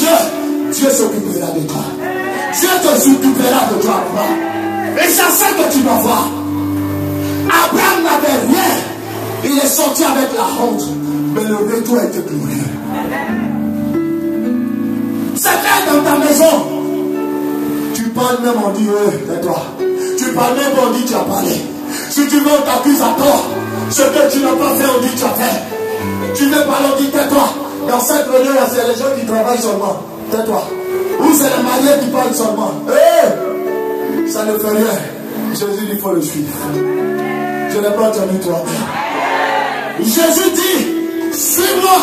Dieu, Dieu s'occupera de toi. Dieu te s'occupera de toi. Et c'est ça que tu dois voir. Abraham n'avait rien. Il est sorti avec la honte. Mais le retour était glorieux. C'est vrai dans ta maison. Tu parles même, on dit, tais-toi. Tu parles même, on dit, tu as parlé. Si tu veux, on t'accuse à tort. Ce que tu n'as pas fait, on dit, tu as fait. Tu veux parler, on dit, tais-toi. Dans cette réunion-là, c'est les gens qui travaillent seulement. Tais-toi. Ou c'est les mariés qui parlent seulement. Ça ne fait rien. Jésus dit, il faut le suivre. Je n'ai pas entendu toi. Jésus dit, suis-moi.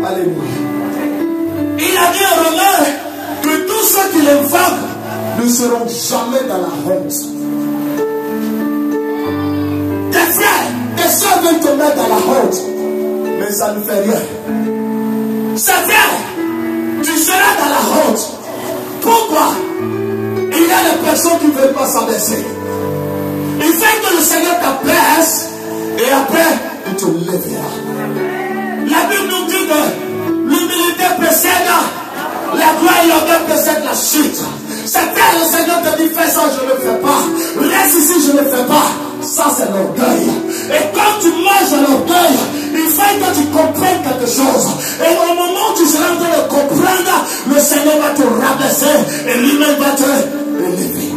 Alléluia. Il a dit à Romain que tous ceux qui l'invoquent ne seront jamais dans la honte. Tes frères, tes soeurs veulent te mettre dans la honte, mais ça ne fait rien. C'est vrai, tu seras dans la honte. Pourquoi? Il y a des personnes qui ne veulent pas s'abaisser. Il fait que le Seigneur t'abaisse et après il te lèvera. La Bible nous dit que l'humilité précède la gloire et l'orgueil précède la chute. C'est vrai, le Seigneur te dit fais ça, je ne le fais pas. Reste ici, je ne le fais pas. Ça c'est l'orgueil. Et quand tu manges à l'orgueil, il faut que tu comprennes quelque chose. Et au moment où tu seras en train de comprendre, le Seigneur va te rabaisser et lui-même va te élever.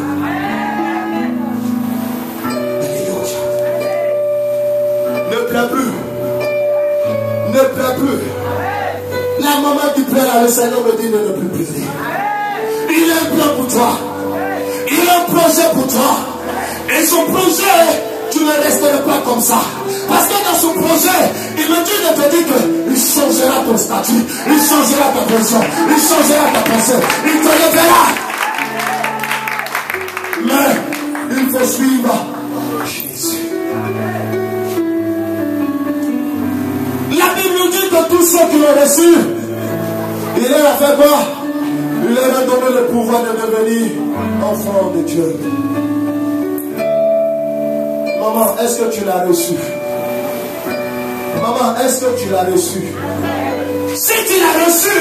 Ne pleure plus. Ne pleure plus. La maman qui pleure, le Seigneur me dit de ne plus pleurer. Il a un plan pour toi. Il a un projet pour toi. Et son projet, tu ne resteras pas comme ça. Parce que dans son projet, il me dit de te dire qu'il changera ton statut. Il changera ta position. Il changera ta pensée. Il te lèvera. Mais il faut suivre Jésus. La Bible nous dit que tous ceux qui l'ont reçu, il leur a fait quoi? Il leur a donné le pouvoir de devenir enfants de Dieu. Maman, est-ce que tu l'as reçu? Maman, est-ce que tu l'as reçu? Si tu l'as reçu,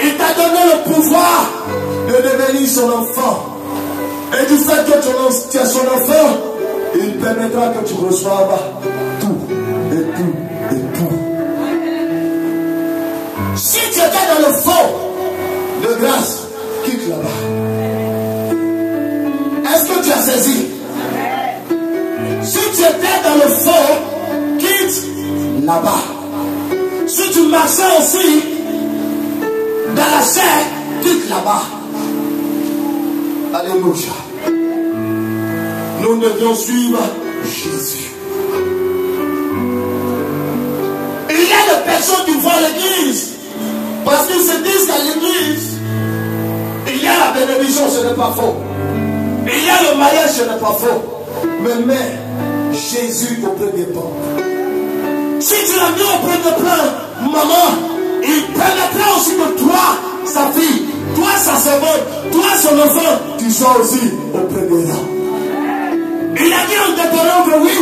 il t'a donné le pouvoir de devenir son enfant. Et du fait que tu es son enfant, il permettra que tu reçoives tout, et tout, et tout. Si tu étais dans le fond de grâce, quitte là-bas. Est-ce que tu as saisi? Si tu étais dans le fond, quitte là-bas. Si tu marchais aussi dans la chair, quitte là-bas. Alléluia. Nous devions suivre Jésus. Il y a des personnes qui vont à l'église parce qu'ils se disent qu'à l'église, il y a la bénédiction, ce n'est pas faux. Il y a le mariage, ce n'est pas faux. Mais mets Jésus au premier plan. Si tu l'as mis au premier plan, maman, il permettra aussi que toi, sa fille, toi, sa servante, toi, son enfant, tu sois aussi au premier rang. Il a dit en Deutéronome 8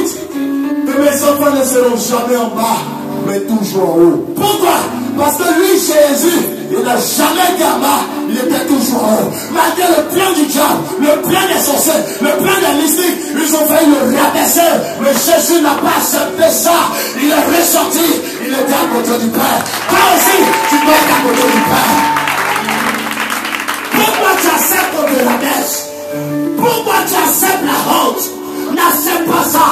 que mes enfants ne seront jamais en bas, mais toujours en haut. Pourquoi? Parce que lui, Jésus, il n'a jamais été en bas, il était toujours en haut. Malgré le plan du diable, le plan des sorciers, le plan des mystiques, ils ont failli le rabaisser. Mais Jésus n'a pas accepté ça. Il est ressorti, il était à côté du Père. Toi aussi, tu dois être à côté du Père. Pourquoi tu acceptes qu'on te rabaisse? Pourquoi tu acceptes la honte? N'accepte pas ça.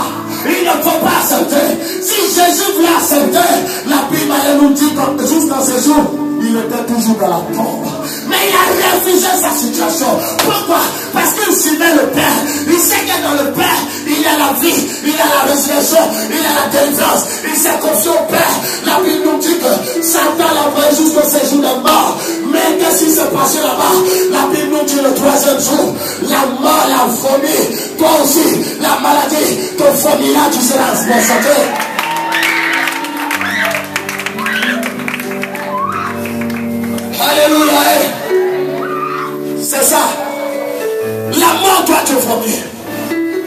Il ne faut pas accepter. Si Jésus voulait accepter, la Bible nous dit que juste dans ces jours, il était toujours dans la tombe. Mais il a refusé sa situation. Pourquoi? Parce qu'il suivait le Père. Il sait que dans le Père, il y a la vie, il y a la résurrection, il y a la délivrance. Il s'est confié au Père. La Bible nous dit que Satan l'a envoyé jusqu'au séjour de mort. Mais qu'est-ce qui s'est passé là-bas? La Bible nous dit le troisième jour, la mort l'a vomi. Toi aussi, la maladie te vomira, tu seras en santé. Alléluia. C'est ça. La mort doit te vomir.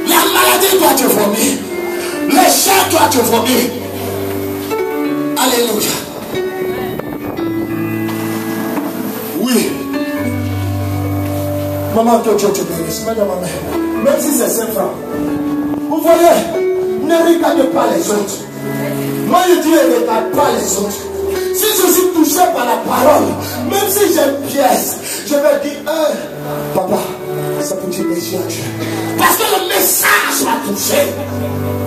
La maladie doit te vomir. Le chien doit te vomir. Alléluia. Comment que Dieu te bénisse. Même si c'est 5 francs. Vous voyez, ne regardez pas les autres. Moi je dis, ne regarde pas les autres. Si je suis touché par la parole, même si j'ai une pièce, je vais dire, papa, ça peut te bénir à Dieu. Parce que le message m'a touché.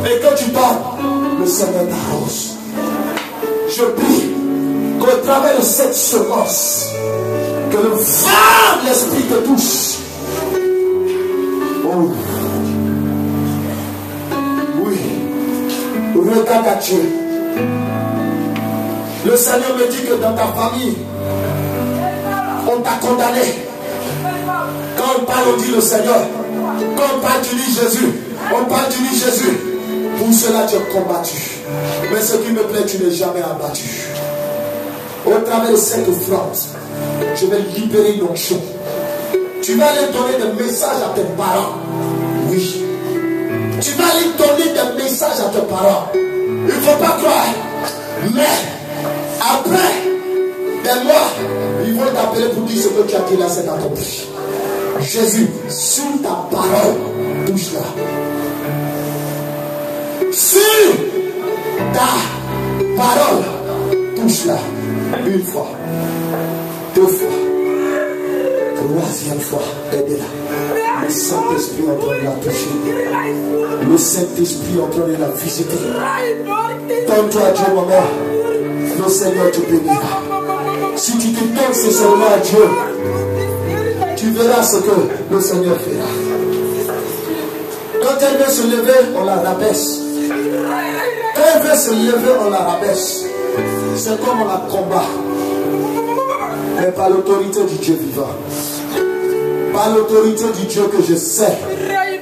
Et quand tu parles, le Seigneur t'arrose. Je prie qu'au travers de cette semence, que le vent de l'esprit te touche. Oh. Oui. Regarde à Dieu. Le Seigneur me dit que dans ta famille, on t'a condamné. Quand on parle, on dit le Seigneur. Quand on parle, tu dis Jésus. On parle, tu dis Jésus. Pour cela, tu es combattu. Mais ce qui me plaît, tu n'es jamais abattu. Au travers de cette offrande, je vais libérer une onction. Tu vas aller donner des messages à tes parents. Oui. Tu vas aller donner des messages à tes parents. Il ne faut pas croire. Mais après des mois, ils vont t'appeler pour dire ce que tu as dit là, c'est accompli. Jésus, sur ta parole, touche-la. Sur ta parole, touche-la. Une fois, 2 fois, 3e fois, aidez-la. Le Saint-Esprit est en train de la toucher. Le Saint-Esprit est en train de la visiter. Donne-toi à Dieu, ma mère. Le Seigneur te bénira. Si tu te donnes sincèrement à Dieu, tu verras ce que le Seigneur fera. Quand elle veut se lever, on la rabaisse. Quand elle veut se lever, on la rabaisse. C'est comme on la combat. Mais par l'autorité du Dieu vivant. Par l'autorité du Dieu que je sais,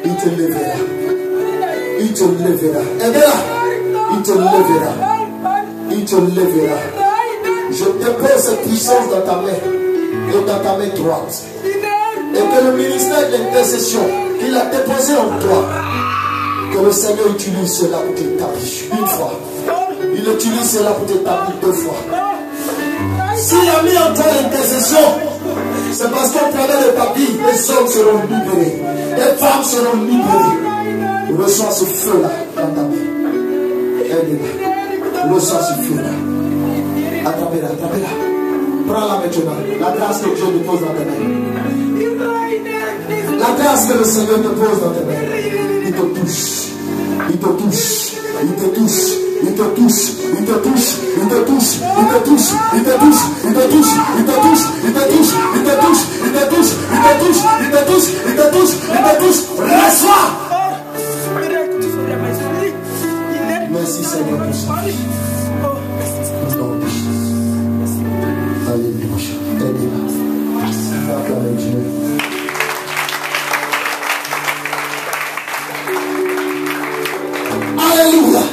il te lèvera. Il te lèvera. Aidez-la. Il te lèvera. Il te lèvera. Je dépose cette puissance dans ta main et dans ta main droite. Et que le ministère de l'intercession qu'il a déposé en toi, que le Seigneur utilise cela pour t'établir une fois. Il utilise cela pour t'établir 2 fois. S'il a mis en toi l'intercession, c'est parce qu'au travers de ta vie, les hommes seront libérés, les femmes seront libérées. Reçois ce feu-là dans ta main. Aide-la. Reçois ce feu-là. Attrapez-la, attrapez-la. Prends-la maintenant. La grâce que Dieu dépose dans tes mains. La grâce que le Seigneur dépose dans tes mains. Il te touche. Il te touche. Il te touche. Il te touche. Il te touche. Il te touche. Il te touche. Il te touche. Il te touche. Il te touche. Il te touche. Il te touche. Il te touche. Il te touche. Il te touche. Il te touche. Il te touche. Reçois. Merci Seigneur pour ça. Alléluia. Acclamez Dieu. Alléluia.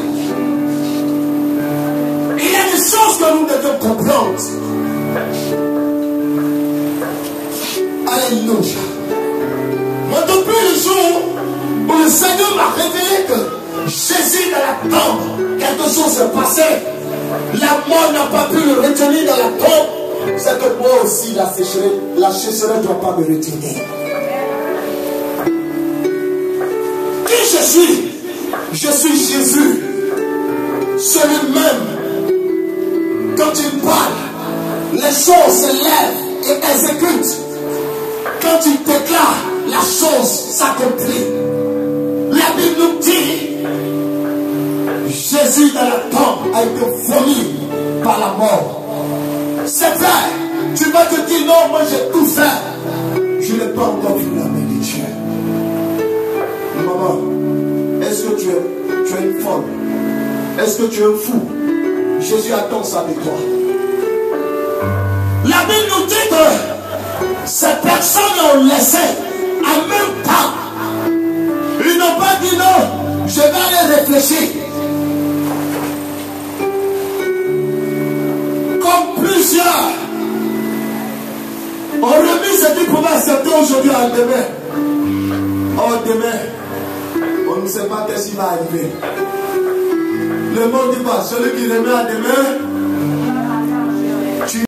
Il y a des choses que nous devons comprendre. Alléluia. Moi, depuis le jour où le Seigneur m'a révélé que Jésus dans la tombe, quelque chose s'est passé. La mort n'a pas pu le retenir dans la tombe. C'est que moi aussi, la sécheresse ne doit pas me retenir. Qui je suis? Je suis Jésus. Celui-même. Quand il parle, les choses se lèvent et exécutent. Quand il déclare, la chose s'accomplit. La Bible nous dit, Jésus dans la tombe a été vomi par la mort. C'est vrai, tu vas te dire non, moi j'ai tout fait. Je n'ai pas encore vu la main de Dieu. Maman, est-ce que tu es une folle? Est-ce que tu es un fou? Jésus attend ça de toi. La Bible nous dit que ces personnes l'ont laissé en même temps. Ils n'ont pas dit non, je vais aller réfléchir. Comme plusieurs ont remis ce qu'ils pouvaient accepter aujourd'hui à demain. Oh, demain, on ne sait pas qu'est-ce qui va arriver. Le monde dit pas, celui qui remet à demain,